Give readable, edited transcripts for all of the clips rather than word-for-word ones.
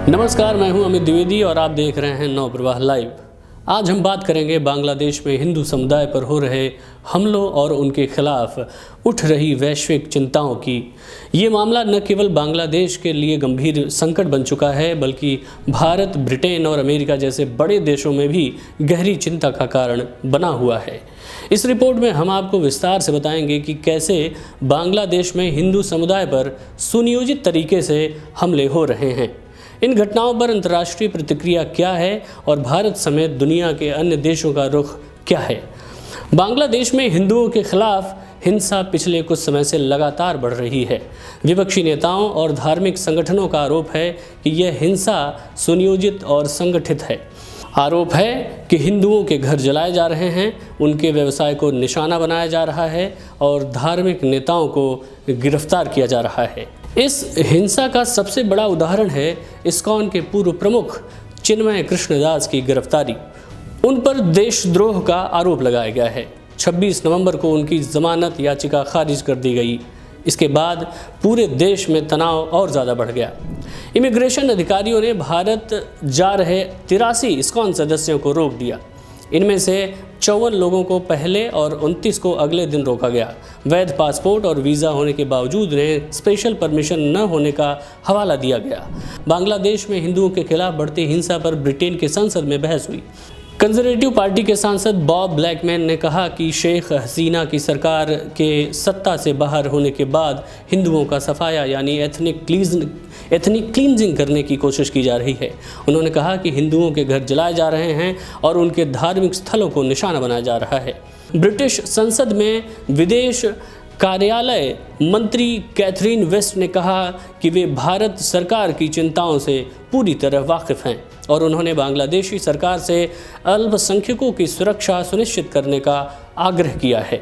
नमस्कार, मैं हूं अमित द्विवेदी और आप देख रहे हैं नवप्रवाह लाइव। आज हम बात करेंगे बांग्लादेश में हिंदू समुदाय पर हो रहे हमलों और उनके खिलाफ उठ रही वैश्विक चिंताओं की। ये मामला न केवल बांग्लादेश के लिए गंभीर संकट बन चुका है, बल्कि भारत, ब्रिटेन और अमेरिका जैसे बड़े देशों में भी गहरी चिंता का कारण बना हुआ है। इस रिपोर्ट में हम आपको विस्तार से बताएंगे कि कैसे बांग्लादेश में हिंदू समुदाय पर सुनियोजित तरीके से हमले हो रहे हैं। इन घटनाओं पर अंतर्राष्ट्रीय प्रतिक्रिया क्या है और भारत समेत दुनिया के अन्य देशों का रुख क्या है। बांग्लादेश में हिंदुओं के खिलाफ हिंसा पिछले कुछ समय से लगातार बढ़ रही है। विपक्षी नेताओं और धार्मिक संगठनों का आरोप है कि यह हिंसा सुनियोजित और संगठित है। आरोप है कि हिंदुओं के घर जलाए जा रहे हैं, उनके व्यवसाय को निशाना बनाया जा रहा है और धार्मिक नेताओं को गिरफ्तार किया जा रहा है। इस हिंसा का सबसे बड़ा उदाहरण है इस्कॉन के पूर्व प्रमुख चिन्मय कृष्णदास की गिरफ्तारी। उन पर देशद्रोह का आरोप लगाया गया है। 26 नवंबर को उनकी जमानत याचिका खारिज कर दी गई। इसके बाद पूरे देश में तनाव और ज़्यादा बढ़ गया। इमिग्रेशन अधिकारियों ने भारत जा रहे 83 इस्कॉन सदस्यों को रोक दिया। इनमें से 54 लोगों को पहले और 29 को अगले दिन रोका गया। वैध पासपोर्ट और वीज़ा होने के बावजूद उन्हें स्पेशल परमिशन न होने का हवाला दिया गया। बांग्लादेश में हिंदुओं के खिलाफ बढ़ती हिंसा पर ब्रिटेन के संसद में बहस हुई। कंजर्वेटिव पार्टी के सांसद बॉब ब्लैकमैन ने कहा कि शेख हसीना की सरकार के सत्ता से बाहर होने के बाद हिंदुओं का सफाया यानी एथनिक क्लींजिंग करने की कोशिश की जा रही है। उन्होंने कहा कि हिंदुओं के घर जलाए जा रहे हैं और उनके धार्मिक स्थलों को निशाना बनाया जा रहा है। ब्रिटिश संसद में विदेश कार्यालय मंत्री कैथरीन वेस्ट ने कहा कि वे भारत सरकार की चिंताओं से पूरी तरह वाकिफ़ हैं और उन्होंने बांग्लादेशी सरकार से अल्पसंख्यकों की सुरक्षा सुनिश्चित करने का आग्रह किया है।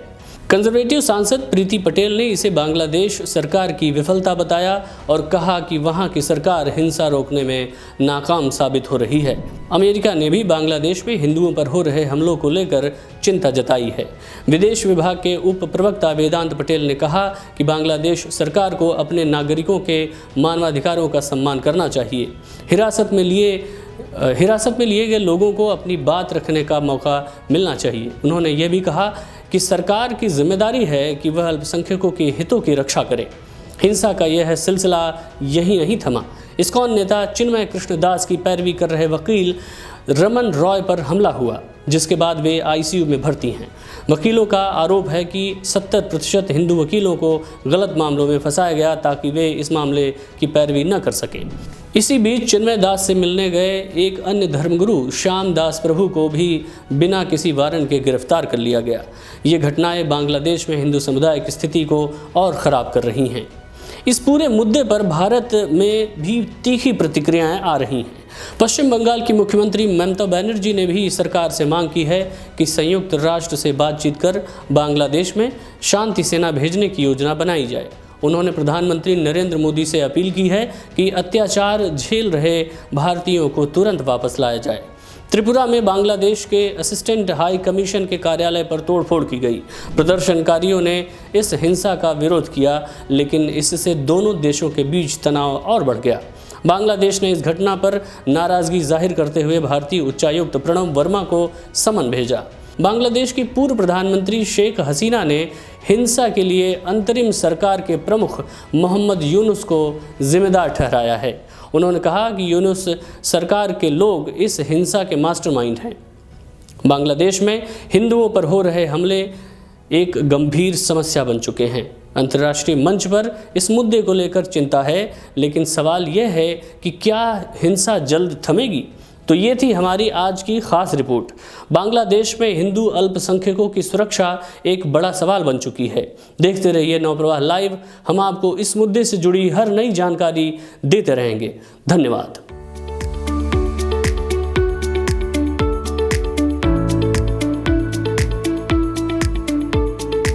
कंजर्वेटिव सांसद प्रीति पटेल ने इसे बांग्लादेश सरकार की विफलता बताया और कहा कि वहां की सरकार हिंसा रोकने में नाकाम साबित हो रही है। अमेरिका ने भी बांग्लादेश में हिंदुओं पर हो रहे हमलों को लेकर चिंता जताई है। विदेश विभाग के उप प्रवक्ता वेदांत पटेल ने कहा कि बांग्लादेश सरकार को अपने नागरिकों के मानवाधिकारों का सम्मान करना चाहिए। हिरासत में लिए गए लोगों को अपनी बात रखने का मौका मिलना चाहिए। उन्होंने यह भी कहा कि सरकार की जिम्मेदारी है कि वह अल्पसंख्यकों के हितों की रक्षा करे। हिंसा का यह सिलसिला यही नहीं थमा। इस्कॉन नेता चिन्मय कृष्णदास की पैरवी कर रहे वकील रमन रॉय पर हमला हुआ, जिसके बाद वे आईसीयू में भर्ती हैं। वकीलों का आरोप है कि 70% हिंदू वकीलों को गलत मामलों में फंसाया गया ताकि वे इस मामले की पैरवी न कर सकें। इसी बीच चिन्मय दास से मिलने गए एक अन्य धर्मगुरु श्याम दास प्रभु को भी बिना किसी वारंट के गिरफ्तार कर लिया गया। ये घटनाएं बांग्लादेश में हिंदू समुदाय की स्थिति को और ख़राब कर रही हैं। इस पूरे मुद्दे पर भारत में भी तीखी प्रतिक्रियाएं आ रही हैं। पश्चिम बंगाल की मुख्यमंत्री ममता बनर्जी ने भी सरकार से मांग की है कि संयुक्त राष्ट्र से बातचीत कर बांग्लादेश में शांति सेना भेजने की योजना बनाई जाए। उन्होंने प्रधानमंत्री नरेंद्र मोदी से अपील की है कि अत्याचार झेल रहे भारतीयों को तुरंत वापस लाया जाए। त्रिपुरा में बांग्लादेश के असिस्टेंट हाई कमीशन के कार्यालय पर तोड़फोड़ की गई। प्रदर्शनकारियों ने इस हिंसा का विरोध किया, लेकिन इससे दोनों देशों के बीच तनाव और बढ़ गया। बांग्लादेश ने इस घटना पर नाराजगी जाहिर करते हुए भारतीय उच्चायुक्त प्रणव वर्मा को समन भेजा। बांग्लादेश की पूर्व प्रधानमंत्री शेख हसीना ने हिंसा के लिए अंतरिम सरकार के प्रमुख मोहम्मद यूनुस को जिम्मेदार ठहराया है। उन्होंने कहा कि यूनुस सरकार के लोग इस हिंसा के मास्टरमाइंड हैं। बांग्लादेश में हिंदुओं पर हो रहे हमले एक गंभीर समस्या बन चुके हैं। अंतर्राष्ट्रीय मंच पर इस मुद्दे को लेकर चिंता है, लेकिन सवाल यह है कि क्या हिंसा जल्द थमेगी? तो ये थी हमारी आज की खास रिपोर्ट। बांग्लादेश में हिंदू अल्पसंख्यकों की सुरक्षा एक बड़ा सवाल बन चुकी है। देखते रहिए नवप्रवाह लाइव। हम आपको इस मुद्दे से जुड़ी हर नई जानकारी देते रहेंगे। धन्यवाद।